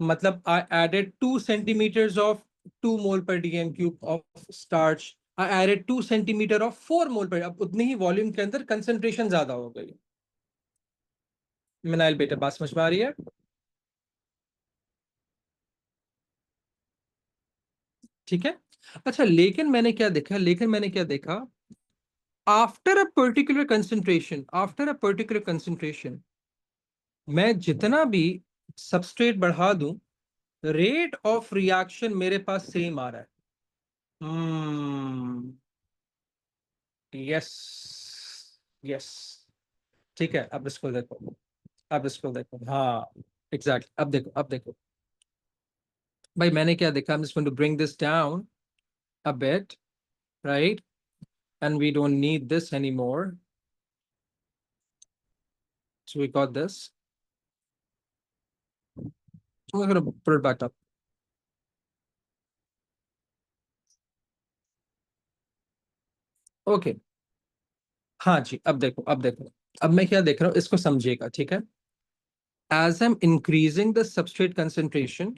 मतलब I added 2 centimeters of 2 mole per dm cube of starch. I added 2 centimeter of 4 mole per, अब उतनी ही volume के अंदर concentration ज्यादा हो गई। मिनाइल बेटा, बात समझ में आ रही है? ठीक है। अच्छा, लेकिन मैंने क्या देखा, आफ्टर अ पर्टिकुलर कंसंट्रेशन मैं जितना भी सबस्ट्रेट बढ़ा दूं, रेट ऑफ रिएक्शन मेरे पास सेम आ रहा है। यस, यस, ठीक है। अब इसको देखो, हाँ, एग्जैक्ट। अब देखो भाई, मैंने क्या देखा, I am just going to bring this down a bit, right? And we don't need this anymore, so we got this. I'm going to put it back up. Okay, हाँ जी, अब देखो, अब मैं क्या देख रहा हूँ, इसको समझिएगा, ठीक है? As I'm increasing the substrate concentration,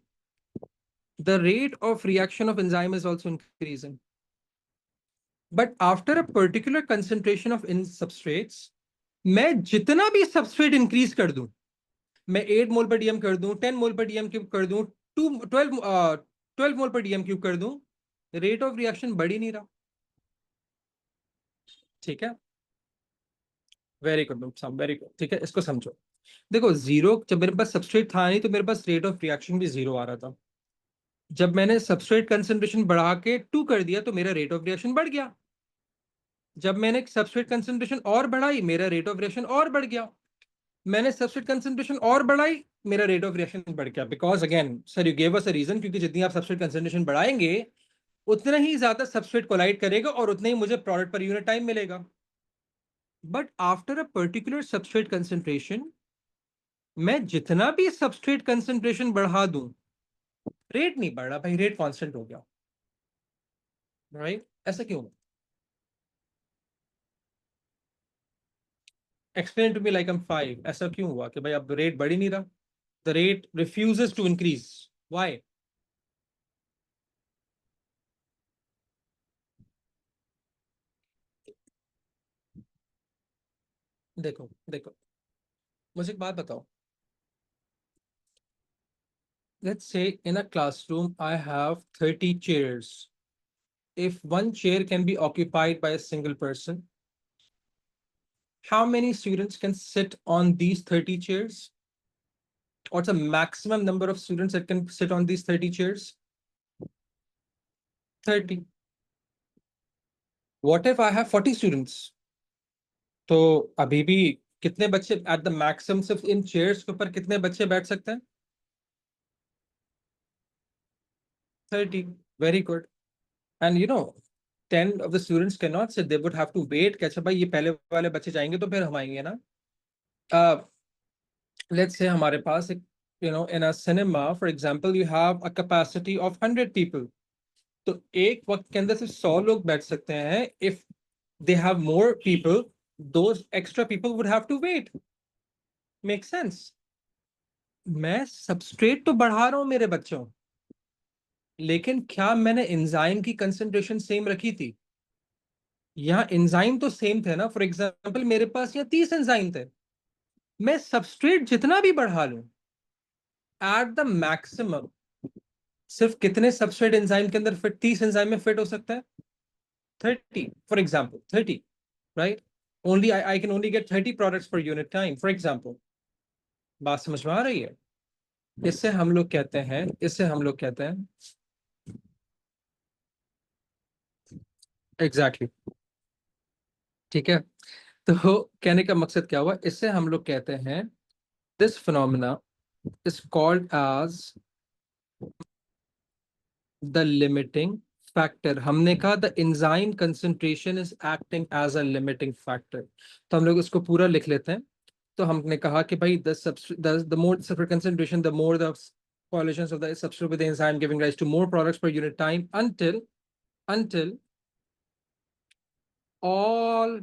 the rate of reaction of enzyme is also increasing. But after a particular concentration of in substrates, मैं जितना भी सबस्ट्रेट इंक्रीज कर दूं, मैं 8 मोल पर डीएम कर दूं, 10 मोल पर डीएम क्यूब कर दूं, 12 मोल पर डीएम क्यूब कर दूं, रेट ऑफ रिएक्शन बढ़ ही नहीं रहा। ठीक है, वेरी गुड, वेरी गुड, ठीक है, इसको समझो। देखो, जीरो जब मेरे पास सबस्ट्रेट था नहीं, तो मेरे पास रेट ऑफ रिएक्शन भी 0 आ रहा था। जब मैंने सबस्ट्रेट कंसंट्रेशन बढ़ा के 2 कर दिया, तो मेरा रेट ऑफ रिएक्शन बढ़ गया। जब मैंने सबस्ट्रेट कंसंट्रेशन और बढ़ाई, मेरा रेट ऑफ रिएक्शन और बढ़ गया। मैंने सबस्ट्रेट कंसंट्रेशन और बढ़ाई, मेरा रेट ऑफ रिएक्शन बढ़ गया। Because again sir, you gave us a reason, क्योंकि जितनी आप सबस्ट्रेट कंसंट्रेशन बढ़ाएंगे, उतना ही ज्यादा सबस्ट्रेट कोलाइड करेगा और उतना ही मुझे प्रोडक्ट पर यूनिट टाइम मिलेगा। But after a particular substrate concentration, मैं जितना भी सबस्ट्रेट कंसंट्रेशन बढ़ा दूं, रेट नहीं बढ़ रहा भाई, रेट कांस्टेंट हो गया, राइट? ऐसा क्यों? Explain to me like I'm 5, ऐसा क्यों हुआ कि भाई अब रेट बढ़ ही नहीं रहा? The rate refuses to increase, why? देखो देखो, मुझे एक बात बताओ। Let's say in a classroom, I have 30 chairs. If one chair can be occupied by a single person, how many students can sit on these 30 chairs? What's the maximum number of students that can sit on these 30 chairs? 30. What if I have 40 students? तो अभी भी कितने बच्चे at the maximum सिर्फ इन chairs के ऊपर कितने बच्चे बैठ सकते हैं? 30. Very good. And 10 of the students cannot sit. They would have to wait. कि अच्छा भाई ये पहले वाले बच्चे जाएंगे तो फिर हम आएंगे ना. Let's say हमारे पास एक in a cinema, for example, you have a capacity of 100 people. तो एक वक्त के अंदर सिर्फ 100 लोग बैठ सकते हैं. If they have more people, those extra people would have to wait. Make sense? मैं सबस्ट्रेट तो बढ़ा रहा हूं मेरे बच्चों, लेकिन क्या मैंने एंजाइम की कंसेंट्रेशन सेम रखी थी? यहाँ एंजाइम तो सेम थे ना. फॉर एग्जाम्पल मेरे पास यहाँ 30 एंजाइम थे. मैं सबस्ट्रेट जितना भी बढ़ा लूं, एट द मैक्सिमम सिर्फ कितने सबस्ट्रेट एंजाइम के अंदर फिट, 30 एंजाइम में फिट हो सकता है? 30, for example 30, right? Only I can only get 30 products per unit time, for example. बात समझ में आ रही है? इससे हम लोग कहते हैं, एग्जैक्टली exactly, ठीक है. तो कहने का मकसद क्या हुआ, इससे हम लोग कहते हैं this phenomena is called as the limiting factor. हमने कहा the enzyme concentration is acting as a limiting factor. तो हम लोग इसको पूरा लिख लेते हैं. तो हमने कहा कि भाई the more substrate concentration, the more the correlations of the substrate with the enzyme giving rise to more products per unit time until all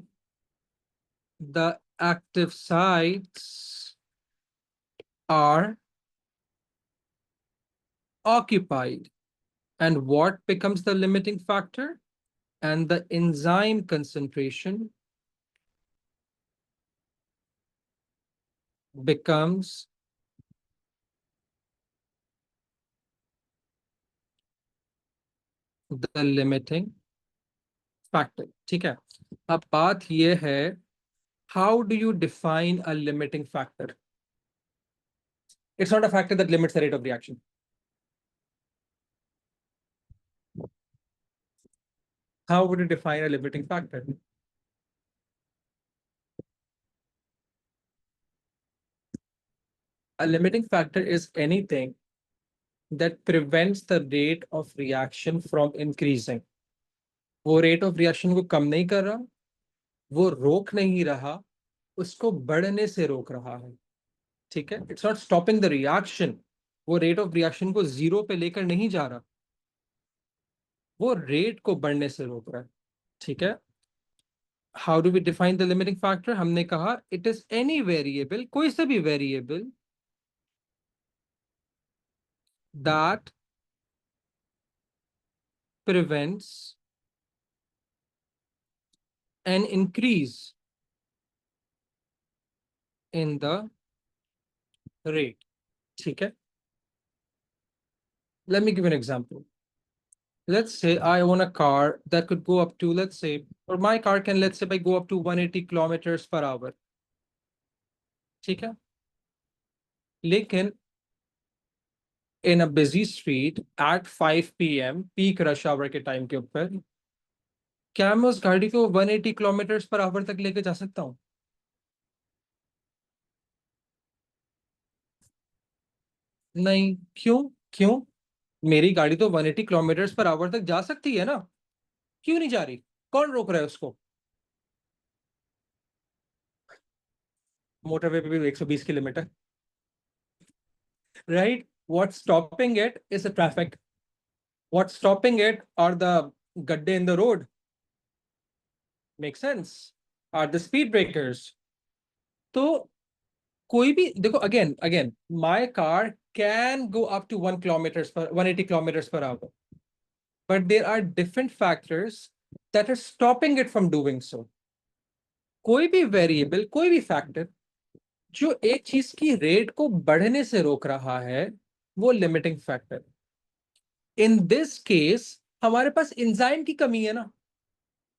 the active sites are occupied. And what becomes the limiting factor? And the enzyme concentration becomes the limiting factor. ठीक है. अब बात यह है, how do you define a limiting factor? It's not a factor that limits the rate of reaction. How would you define a limiting factor? A limiting factor is anything that prevents the rate of reaction from increasing. वो rate of reaction को कम नहीं कर रहा, वो रोक नहीं रहा, उसको बढ़ने से रोक रहा है. ठीक है. It's not stopping the reaction. वो rate of reaction को जीरो पे लेकर नहीं जा रहा, वो रेट को बढ़ने से रोक रहा है. ठीक है. How do we define the limiting factor? हमने कहा it is any variable, कोई सा भी variable that prevents an increase in the rate. ठीक है. Let me give an example. Let's say I own a car that could go up to, let's say, or my car can, let's say, go up to 180 kilometers per hour. ठीक है. लेकिन in a busy street at 5 p.m. peak rush hour के time के ऊपर, क्या मैं उस गाड़ी को 180 किलोमीटर पर आवर तक लेके जा सकता हूँ? नहीं. क्यों? क्यों? मेरी गाड़ी तो 180 किलोमीटर पर आवर तक जा सकती है ना. क्यों नहीं जा रही? कौन रोक रहा है उसको? मोटरवे पे भी 120 की लिमिट है, right? What's stopping it is the traffic. What's stopping it are the gadde in the road. Makes sense? Are the speed breakers. तो कोई भी देखो, again my car can go up to 180 kilometers per hour, but there are different factors that are stopping it from doing so. कोई भी variable, कोई भी factor जो एक चीज की रेट को बढ़ने से रोक रहा है, वो limiting factor. In this case हमारे पास एंजाइम की कमी है ना।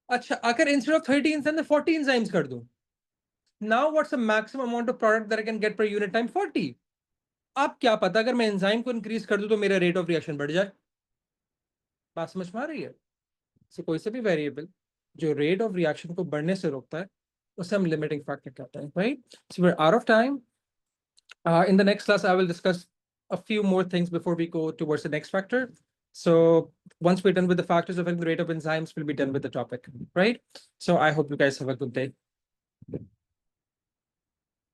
अच्छा, अगर इंस्टेड ऑफ 30 एंजाइम 40 एंजाइम्स कर दूं, now what's the maximum amount of product that I can get per unit time? 40। अब क्या पता अगर मैं एंजाइम को इंक्रीज कर दूं तो मेरा रेट ऑफ रिएक्शन बढ़ जाए। बात समझ में आ रही है? से कोई से भी वेरिएबल जो रेट ऑफ रिएक्शन को बढ़ने से रोकता है, उसे हम लिमिटिंग फैक्टर कहते हैं, right? So we are out of time. In the next class, I will discuss a few more things before we go towards the next factor. So once we're done with the factors of the rate of enzymes, we'll be done with the topic, right? So I hope you guys have a good day.